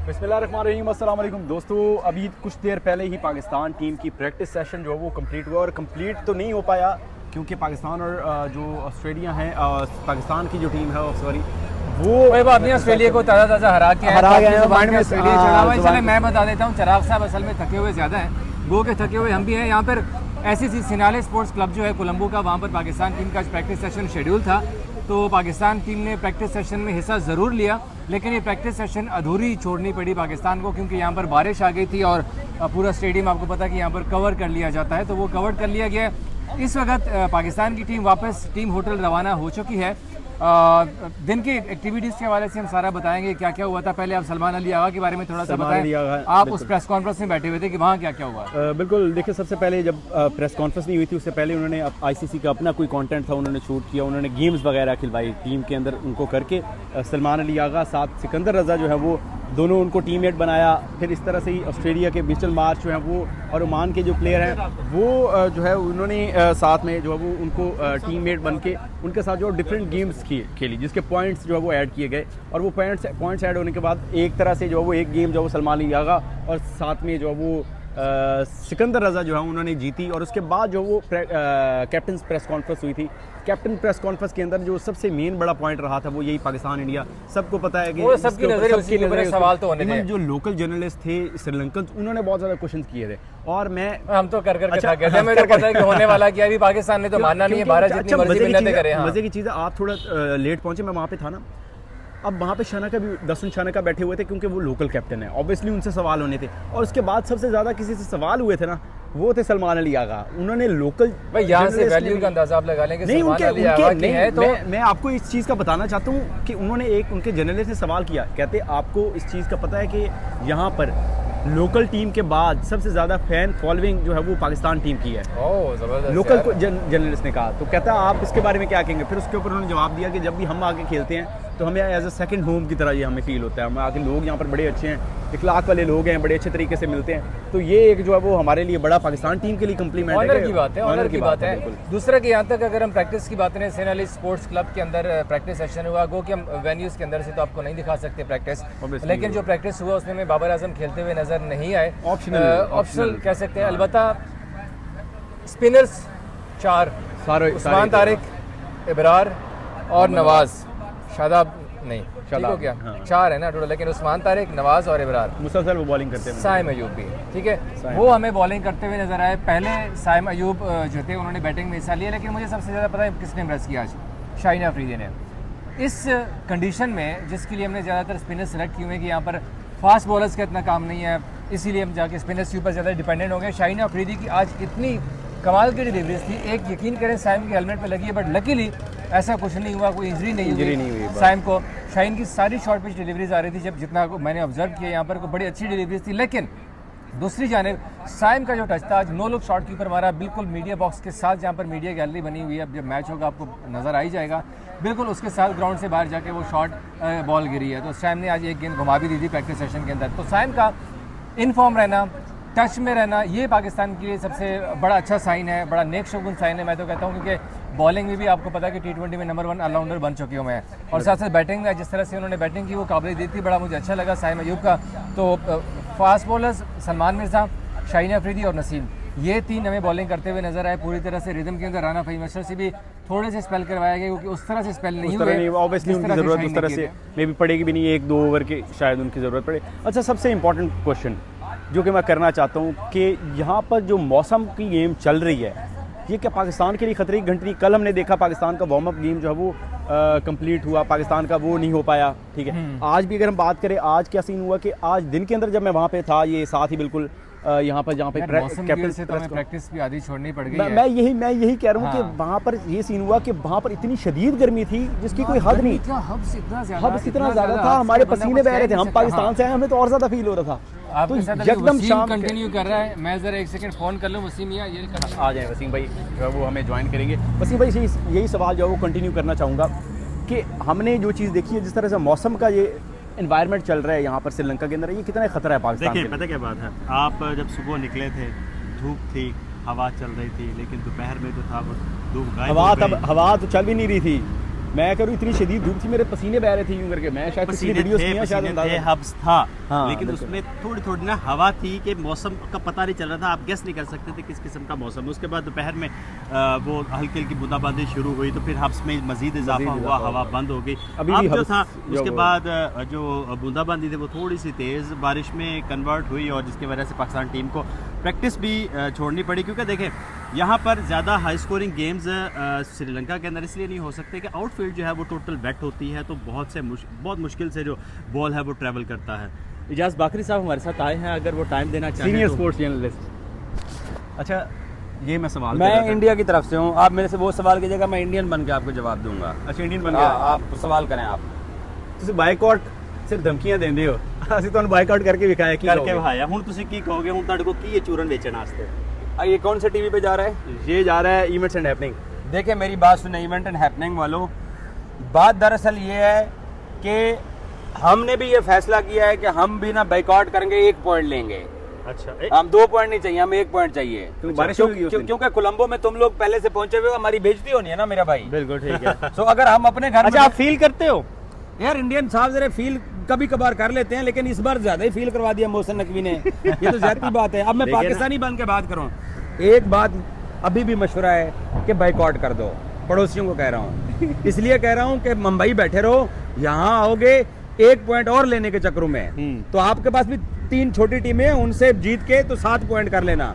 बिस्मिल्लाहिर्रहमानिर्रहीम, अस्सलाम वालेकुम दोस्तों। अभी कुछ देर पहले ही पाकिस्तान टीम की प्रैक्टिस सेशन जो है वो कंप्लीट हुआ और कंप्लीट तो नहीं हो पाया क्योंकि पाकिस्तान और जो ऑस्ट्रेलिया है, पाकिस्तान की जो टीम है सॉरी वो कोई बात नहीं, ऑस्ट्रेलिया को ताज़ा हरा के चले मैं बता देता हूँ। चिराग साहब असल में थके हुए ज़्यादा हैं, गो के थके हुए हम भी हैं। यहाँ पर ऐसी चीज़ सिनाले स्पोर्ट्स क्लब जो है कोलंबो का, वहाँ पर पाकिस्तान टीम का प्रैक्टिस सेशन शेड्यूल था, तो पाकिस्तान टीम ने प्रैक्टिस सेशन में हिस्सा ज़रूर लिया, लेकिन ये प्रैक्टिस सेशन अधूरी छोड़नी पड़ी पाकिस्तान को क्योंकि यहाँ पर बारिश आ गई थी और पूरा स्टेडियम आपको पता है कि यहाँ पर कवर कर लिया जाता है, तो वो कवर कर लिया गया है। इस वक्त पाकिस्तान की टीम वापस टीम होटल रवाना हो चुकी है। दिन की एक्टिविटीज़ के हवाले से हम सारा बताएंगे क्या क्या हुआ था। पहले आप सलमान अली आगा के बारे में थोड़ा सा बताएं, आप उस प्रेस कॉन्फ्रेंस में बैठे हुए थे कि वहाँ क्या क्या हुआ। बिल्कुल, देखिए सबसे पहले जब प्रेस कॉन्फ्रेंस नहीं हुई थी उससे पहले उन्होंने आईसीसी का अपना कोई कंटेंट था उन्होंने शूट किया, उन्होंने गेम्स वगैरह खिलवाई टीम के अंदर उनको करके। सलमान अली आगा साथ सिकंदर रजा जो है वो दोनों उनको टीममेट बनाया। फिर इस तरह से ही ऑस्ट्रेलिया के मिचेल मार्श जो है वो और ओमान के जो प्लेयर हैं वो जो है उन्होंने साथ में जो है वो उनको टीममेट बन के उनके साथ जो डिफरेंट गेम्स खेली जिसके पॉइंट्स जो है वो ऐड किए गए और वो पॉइंट्स ऐड होने के बाद एक तरह से जो है वो एक गेम जो है वो सलमान अली आगा और साथ में जो है वो सिकंदर रजा जो है उन्होंने जीती। और उसके बाद जो वो कैप्टन प्रेस कॉन्फ्रेंस हुई थी, कैप्टन प्रेस कॉन्फ्रेंस के अंदर जो सबसे मेन बड़ा पॉइंट रहा था वो यही पाकिस्तान इंडिया, सबको पता है कि सबकी नजर सवाल तो होने थे। जो लोकल जर्नलिस्ट थे श्रीलंकन उन्होंने बहुत ज़्यादा क्वेश्चन किए थे और हम तो कर थक गए थे। मेरे को पता है कि होने वाला क्या, अभी पाकिस्तान ने तो मानना नहीं है, भारत जितनी मर्जी मिन्नतें करे। मजे की चीज़ है, आप थोड़ा लेट पहुंचे, मैं वहाँ पे था ना। अब वहाँ पे शाना का भी दर्शन शाना का बैठे हुए थे क्योंकि वो लोकल कैप्टन है, ऑब्वियसली उनसे सवाल होने थे। और उसके बाद सबसे ज़्यादा किसी से सवाल हुए थे ना वो थे सलमान अली आगा। उन्होंने लोकल भाई यहाँ से वैल्यू का अंदाजा आप लगा लेंगे। नहीं उनके है तो मैं आपको इस चीज़ का बताना चाहता हूँ कि उन्होंने एक उनके जर्नलिस्ट से सवाल किया, कहते आपको इस चीज़ का पता है कि यहाँ पर लोकल टीम के बाद सबसे ज़्यादा फैन फॉलोइंग जो है वो पाकिस्तान टीम की है। लोकल जर्नलिस्ट ने कहा, तो कहता है आप इसके बारे में क्या कहेंगे। फिर उसके ऊपर उन्होंने जवाब दिया कि जब भी हम आके खेलते हैं तो हमें एज अ सेकंड होम की तरह ये हमें फील होता है। हम आके लोग यहाँ पर बड़े अच्छे हैं, इखलाक वाले लोग हैं, बड़े अच्छे तरीके से मिलते हैं, तो ये एक जो है वो हमारे लिए बड़ा पाकिस्तान टीम के लिए कम्प्लीमेंट है, ऑनर की बात है। दूसरा कि यहाँ तक अगर हम प्रैक्टिस की बात करें, सेनाली स्पोर्ट्स क्लब के अंदर प्रैक्टिस सेशन हुआ, गो कि हम वेन्यूज़ के अंदर से तो आपको नहीं दिखा सकते प्रैक्टिस, लेकिन जो प्रैक्टिस हुआ उसमें में बाबर आजम खेलते हुए नजर नहीं आए, ऑप्शनल कह सकते हैं। अलबत्ता स्पिनर्स 4 उस्मान तारिक, इब्रार और नवाज, शादाब नहीं ठीक हो क्या, 4 है ना टोटल, लेकिन उस्मान तारिक, नवाज और इब्रार मुसलसल वो बॉलिंग करते हैं। साइम अयूब भी ठीक है, वो हमें बॉलिंग करते हुए नजर आए। पहले साइम अयूब जो थे उन्होंने बैटिंग में हिस्सा लिया, लेकिन मुझे सबसे ज़्यादा पता है किसने इम्प्रेस किया आज, शाहीन अफरीदी ने। इस कंडीशन में जिसके लिए हमने ज़्यादातर स्पिनर सेलेक्ट किए हैं कि यहाँ पर फास्ट बॉलर्स का इतना काम नहीं है, इसीलिए हम जाके स्पिनर्स के ऊपर ज़्यादा डिपेंडेंट हो गए। शाहीन अफरीदी की आज इतनी कमाल की डिलीवरीज थी, एक यकीन करें साइम के हेलमेट पे लगी है, बट लकीली ऐसा कुछ नहीं हुआ, कोई इंजरी नहीं हुई साइम को। शाहीन की सारी शॉर्ट पिच डिलीवरीज आ रही थी, जब जितना मैंने ऑब्जर्व किया यहाँ पर बड़ी अच्छी डिलीवरीज थी। लेकिन दूसरी जानिब साइम का जो टच था आज, 9 लोग शॉट कीपर मारा, बिल्कुल मीडिया बॉक्स के साथ, जहाँ पर मीडिया गैलरी बनी हुई है, अब जब मैच होगा आपको नज़र आ ही जाएगा, बिल्कुल उसके साथ ग्राउंड से बाहर जाके वो शॉट बॉल गिरी है। तो साइम ने आज एक गेंद घुमा भी दी थी प्रैक्टिस सेशन के अंदर। तो साइम का इन फॉर्म रहना, टच में रहना, ये पाकिस्तान के लिए सबसे बड़ा अच्छा साइन है, बड़ा नेक शगुन साइन है मैं तो कहता हूँ, क्योंकि बॉलिंग में भी आपको पता है कि T20 में नंबर 1 ऑलराउंडर बन चुकी हूँ मैं, और साथ साथ बैटिंग में जिस तरह से उन्होंने बैटिंग की वो काबिल दी थी, बड़ा मुझे अच्छा लगा साइम अयूब का। तो फास्ट बॉलर्स सलमान मिर्ज़ा, शाहीन अफरीदी और नसीम, ये 3 हमें बॉलिंग करते हुए नजर आए पूरी तरह से रिदम के अंदर। राना फहीम अशरफ से भी थोड़े से स्पेल करवाया गया क्योंकि उस तरह से स्पेल नहीं हुए, ऑब्वियसली उनकी ज़रूरत उस तरह से मे भी पड़ेगी भी नहीं, 1-2 ओवर की शायद उनकी ज़रूरत पड़े। अच्छा, सबसे इंपॉर्टेंट क्वेश्चन जो कि मैं करना चाहता हूँ कि यहाँ पर जो मौसम की गेम चल रही है, ये क्या पाकिस्तान के लिए खतरे की घंटी? कल हमने देखा पाकिस्तान का वार्म अप गेम जो है वो कंप्लीट हुआ, पाकिस्तान का वो नहीं हो पाया, ठीक है। आज भी अगर हम बात करें, आज क्या सीन हुआ कि आज दिन के अंदर जब मैं वहाँ पे था, ये साथ ही बिल्कुल यहाँ पर जहाँ पे कैप्टन से तो प्रैक्टिस भी आधी छोड़नी पड़ गई है। मैं यही कह रहा हूँ कि वहाँ पर ये सीन हुआ कि वहाँ पर इतनी शदीद गर्मी थी जिसकी कोई हद नहीं, हब्स इतना ज्यादा था, हमारे पसीने बह रहे थे, हम पाकिस्तान से आए, हमें तो और ज्यादा फील हो रहा था। तो एकदम शाम कंटिन्यू कर रहा है। मैं जरा एक सेकंड फोन कर लूँ वसीम, या ये आ जाए वसीम भाई जो है वो हमें ज्वाइन करेंगे। वसीम भाई यही सवाल जो है वो कंटिन्यू करना चाहूँगा कि हमने जो चीज़ देखी है, जिस तरह से मौसम का ये एनवायरनमेंट चल रहा है यहाँ पर श्रीलंका के अंदर, ये कितना खतरा है पाकिस्तान? देखिए पता क्या बात है, आप जब सुबह निकले थे धूप थी, हवा चल रही थी, लेकिन दोपहर में जो था वो धूप गायब हो गई। हवा तो चल भी नहीं रही थी, मैं करूँ इतनी शदीद धूप थी, मेरे पसीने बह रहे थे यूं करके, मैं शायद पिछली वीडियोस में शायद पसीने थे, अंदाजा हब्स था, हाँ, लेकिन बिल्कुल। उसमें थोड़ी थोड़ी ना हवा थी कि मौसम का पता नहीं चल रहा था, आप गेस नहीं कर सकते थे किस किस्म का मौसम है। उसके बाद दोपहर में वो हल्की हल्की बूंदाबांदी शुरू हुई, तो फिर हब्स में मजीद इजाफा हुआ, हवा बंद हो गई। अभी अब भी जो हब्स था जो उसके वो- बाद जो बूंदाबांदी थी वो थोड़ी सी तेज़ बारिश में कन्वर्ट हुई, और जिसकी वजह से पाकिस्तान टीम को प्रैक्टिस भी छोड़नी पड़ी, क्योंकि देखें यहाँ पर ज़्यादा हाई स्कोरिंग गेम्स श्रीलंका के अंदर इसलिए नहीं हो सकते कि आउटफील्ड जो है वो टोटल वेट होती है, तो बहुत मुश्किल से जो बॉल है वो ट्रैवल करता है। इजाज़ बाकरी साहब हमारे साथ आए हैं, अगर वो टाइम देना चाहें सीनियर तो। Sports journalist. अच्छा, ये मैं सवाल कर रहा मैं था। इंडिया की तरफ से हूँ, आप मेरे से वो सवाल कीजिएगा, मैं इंडियन बन के आपको जवाब दूंगा। अच्छा इंडियन बन हाँ, गया, आप सवाल करें आप। ਤੁਸੀਂ ਬਾਈਕਾਟ ਸਿਰਫ ਧਮਕੀਆਂ ਦਿੰਦੇ ਹੋ, ਅਸੀਂ ਤੁਹਾਨੂੰ ਬਾਈਕਾਟ ਕਰਕੇ ਵਿਖਾਇਆ ਕੀ करके कहोगे? भाया हूँ तुम की कहोगे हूँ ਤੁਹਾਡੇ को की चूरन बेचना वास्ते। ये कौन से टीवी पे जा रहा है? ये जा रहा है इवेंट्स एंड हैपनिंग। देखिए मेरी बात सुने इवेंट एंड हैपनिंग वालों, बात दरअसल ये है कि हमने भी ये फैसला किया है कि हम भी ना बाइकआउट करेंगे, 1 पॉइंट लेंगे। अच्छा, हम 2 पॉइंट नहीं चाहिए, हमें 1 पॉइंट चाहिए। क्योंकि बारिश होगी उस दिन। क्योंकि कोलंबो में तुम लोग पहले से पहुंचे हुए हो, हमारी बेइज्जती होनी है ना मेरा भाई। बिल्कुल ठीक है। तो अगर हम अपने घर अच्छा में आप फील करते हो? यार इंडियन साहब जरा फील कभी कभार कर लेते हैं, लेकिन इस बार ज्यादा ही फील करवा दिया मोहसिन नकवी ने। ये तो ज्यादा बात है। अब मैं देखिए ना। पाकिस्तानी बन के बात करूं, एक बात अभी भी मशवरा है कि बाइकआउट कर दो, पड़ोसियों को कह रहा हूं, इसलिए कह रहा हूं कि मुंबई बैठे रहो, यहाँ आओगे 1 पॉइंट और लेने के चक्करों में, तो आपके पास भी 3 छोटी टीमें हैं, उनसे जीत के तो 7 पॉइंट कर लेना।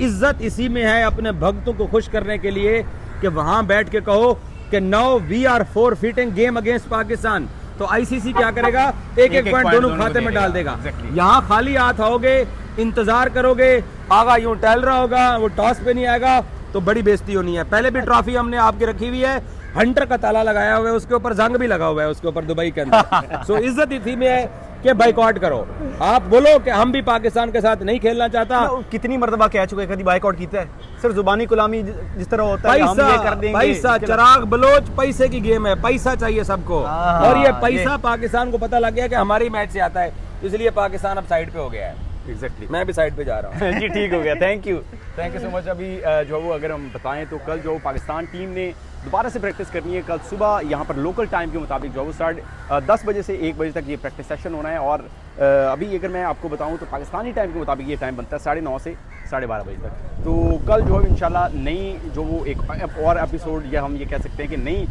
इज्जत इसी में है, अपने भक्तों को खुश करने के लिए कि वहां बैठ के कहो कि now we are forfeiting game against Pakistan. तो आईसीसी क्या करेगा? एक पॉइंट दोनों खाते में डाल देगा। यहाँ खाली हाथ आओगे, इंतजार करोगे, आगा यूं टहल रहा होगा, वो टॉस पे नहीं आएगा तो बड़ी बेइज्जती होनी है। पहले भी ट्रॉफी हमने आपकी रखी हुई है, हंटर का ताला लगाया हुआ है, उसके ऊपर जंग भी लगा हुआ है उसके ऊपर दुबई के अंदर। सो इज्जत इसी में है कि बाइकआउट करो। आप बोलो कि हम भी पाकिस्तान के साथ नहीं खेलना चाहता। कितनी मरतबा कह चुके हैं, कभी बाइकआउट कीता है? सिर्फ जुबानी गुलामी जिस तरह होता है, हम ये कर देंगे, पैसा इसके चिराग बलोच, पैसे की गेम है, पैसा चाहिए सबको। हाँ, और ये ये- पैसा पाकिस्तान को पता लग गया कि हमारी मैच से आता है, इसलिए पाकिस्तान अब साइड पे हो गया है। एग्जैक्टली। मैं भी साइड पे जा रहा हूँ। जी ठीक हो गया, थैंक यू सो मच। अभी जो वो अगर हम बताएं तो कल जो पाकिस्तान टीम ने दोबारा से प्रैक्टिस करनी है, कल सुबह यहाँ पर लोकल टाइम के मुताबिक जो वो 10:30 बजे से 1 बजे तक ये प्रैक्टिस सेशन होना है। और अभी अगर मैं आपको बताऊँ तो पाकिस्तानी टाइम के मुताबिक ये टाइम बनता है 9:30 से 12:30 बजे तक। तो कल जो है इंशाल्लाह नई जो वो एक और एपिसोड या हम ये कह सकते हैं कि नई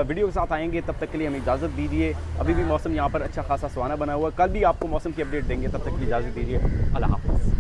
वीडियो के साथ आएंगे। तब तक के लिए हमें इजाज़त दीजिए। अभी भी मौसम यहाँ पर अच्छा खासा सुहाना बना हुआ है, कल भी आपको मौसम की अपडेट देंगे, तब तक की इजाज़त दीजिए। अल्लाह हाफ़िज़।